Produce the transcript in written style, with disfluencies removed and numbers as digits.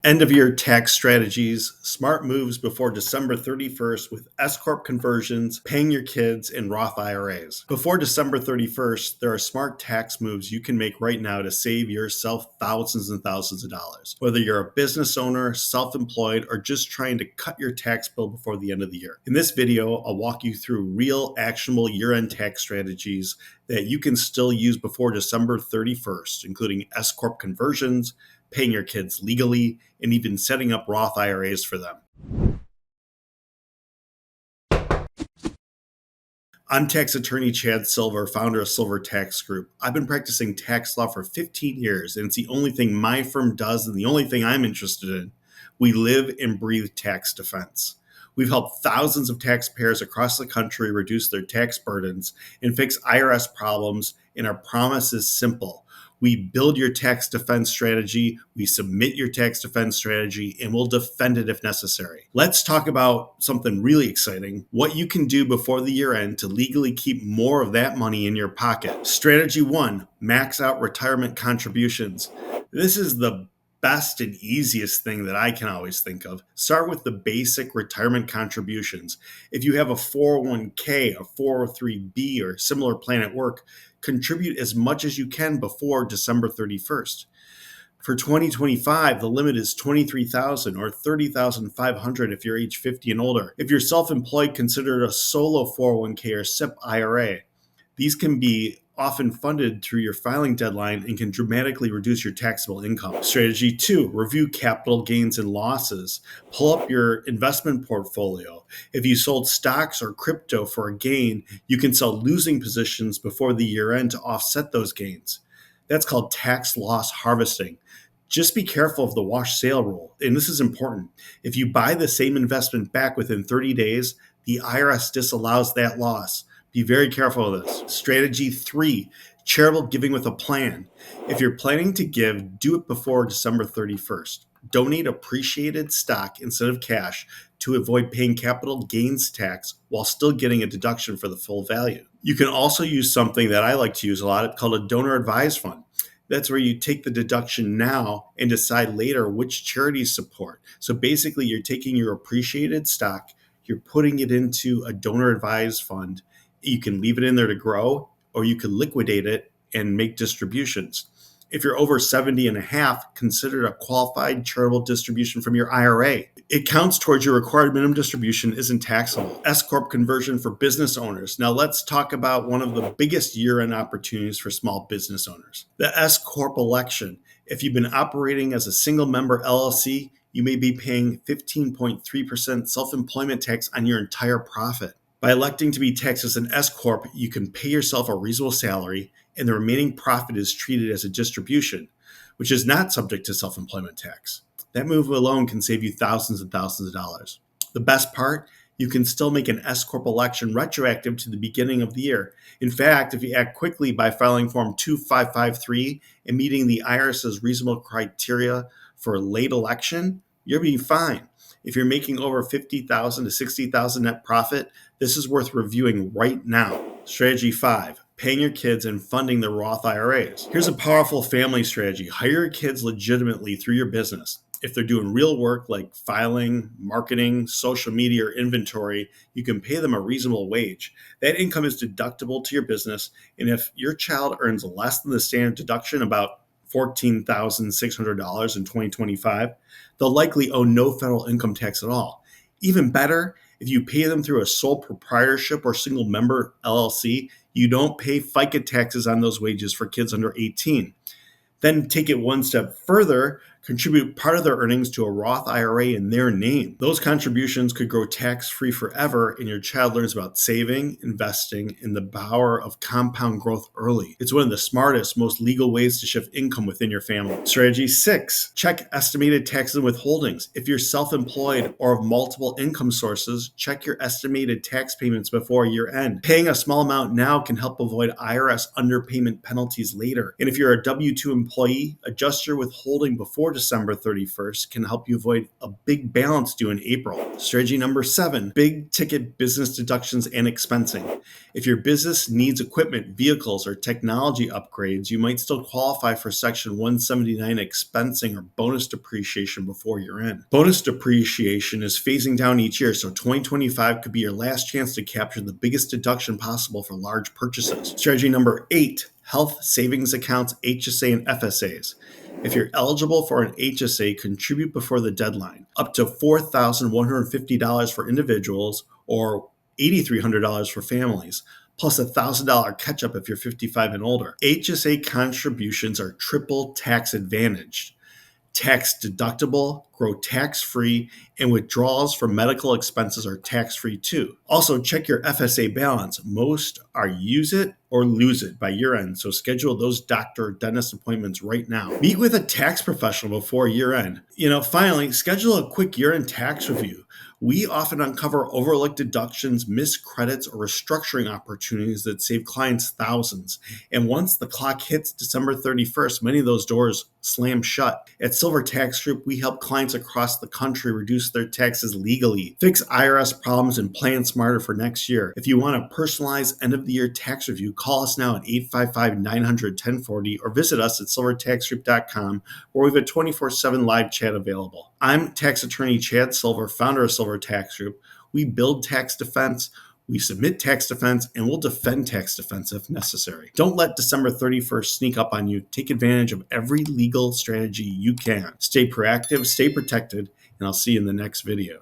End of year tax strategies, smart moves before December 31st with S-Corp conversions, paying your kids, and Roth IRAs. Before December 31st, there are smart tax moves you can make right now to save yourself thousands and thousands of dollars. Whether you're a business owner, self-employed, or just trying to cut your tax bill before the end of the year. In this video, I'll walk you through real, actionable year-end tax strategies that you can still use before December 31st, including S-Corp conversions, paying your kids legally, and even setting up Roth IRAs for them. I'm tax attorney Chad Silver, founder of Silver Tax Group. I've been practicing tax law for 15 years, and it's the only thing my firm does and the only thing I'm interested in. We live and breathe tax defense. We've helped thousands of taxpayers across the country reduce their tax burdens and fix IRS problems, and our promise is simple. We build your tax defense strategy, we submit your tax defense strategy, and we'll defend it if necessary. Let's talk about something really exciting, what you can do before the year end to legally keep more of that money in your pocket. Strategy 1, max out retirement contributions. This is the best and easiest thing that I can always think of. Start with the basic retirement contributions. If you have a 401k, a 403b, or similar plan at work, contribute as much as you can before December 31st. For 2025, the limit is $23,000 or $30,500 if you're age 50 and older. If you're self-employed, consider it a solo 401k or SIP IRA. These can be often funded through your filing deadline and can dramatically reduce your taxable income. Strategy 2, review capital gains and losses. Pull up your investment portfolio. If you sold stocks or crypto for a gain, you can sell losing positions before the year end to offset those gains. That's called tax loss harvesting. Just be careful of the wash sale rule, and this is important. If you buy the same investment back within 30 days, the IRS disallows that loss. Be very careful of this. Strategy 3, charitable giving with a plan. If you're planning to give, do it before December 31st. Donate appreciated stock instead of cash to avoid paying capital gains tax while still getting a deduction for the full value. You can also use something that I like to use a lot called a donor advised fund. That's where you take the deduction now and decide later which charities support. So basically, you're taking your appreciated stock, you're putting it into a donor advised fund. You can leave it in there to grow, or you can liquidate it and make distributions. If you're over 70 and a half, consider a qualified charitable distribution from your IRA. It counts towards your required minimum distribution, isn't taxable. S-Corp conversion for business owners. Now let's talk about one of the biggest year-end opportunities for small business owners. The S-Corp election. If you've been operating as a single member LLC, you may be paying 15.3% self-employment tax on your entire profit. By electing to be taxed as an S-Corp, you can pay yourself a reasonable salary, and the remaining profit is treated as a distribution, which is not subject to self-employment tax. That move alone can save you thousands and thousands of dollars. The best part, you can still make an S-Corp election retroactive to the beginning of the year. In fact, if you act quickly by filing Form 2553 and meeting the IRS's reasonable criteria for a late election, you'll be fine. If you're making over $50,000 to $60,000 net profit, this is worth reviewing right now. Strategy 5, paying your kids and funding the Roth IRAs. Here's a powerful family strategy. Hire your kids legitimately through your business. If they're doing real work like filing, marketing, social media, or inventory, you can pay them a reasonable wage. That income is deductible to your business, and if your child earns less than the standard deduction, about $14,600 in 2025, they'll likely owe no federal income tax at all. Even better, if you pay them through a sole proprietorship or single member LLC, you don't pay FICA taxes on those wages for kids under 18. Then take it one step further, contribute part of their earnings to a Roth IRA in their name. Those contributions could grow tax-free forever, and your child learns about saving, investing, and the power of compound growth early. It's one of the smartest, most legal ways to shift income within your family. Strategy 6, check estimated taxes and withholdings. If you're self-employed or have multiple income sources, check your estimated tax payments before year end. Paying a small amount now can help avoid IRS underpayment penalties later. And if you're a W-2 employee, adjust your withholding before before December 31st can help you avoid a big balance due in April. Strategy number 7, big ticket business deductions and expensing. If your business needs equipment, vehicles, or technology upgrades, you might still qualify for Section 179 expensing or bonus depreciation before year end. Bonus depreciation is phasing down each year, so 2025 could be your last chance to capture the biggest deduction possible for large purchases. Strategy number 8, health savings accounts, HSA, and FSAs. If you're eligible for an HSA, contribute before the deadline. Up to $4,150 for individuals or $8,300 for families, plus a $1,000 catch-up if you're 55 and older. HSA contributions are triple tax advantaged. Tax deductible, grow tax-free, and withdrawals for medical expenses are tax-free too. Also, check your FSA balance. Most are use it or lose it by year end, so schedule those doctor or dentist appointments right now. Meet with a tax professional before year end. Finally, schedule a quick year-end tax review. We often uncover overlooked deductions, missed credits, or restructuring opportunities that save clients thousands. And once the clock hits December 31st, many of those doors slam shut. At Silver Tax Group, we help clients across the country reduce their taxes legally, fix IRS problems, and plan smarter for next year. If you want a personalized end-of-the-year tax review, call us now at 855-900-1040 or visit us at silvertaxgroup.com, where we have a 24/7 live chat available. I'm tax attorney Chad Silver, founder of Silver Tax Group. We build tax defense, we submit tax defense, and we'll defend tax defense if necessary. Don't let December 31st sneak up on you. Take advantage of every legal strategy you can. Stay proactive, stay protected, and I'll see you in the next video.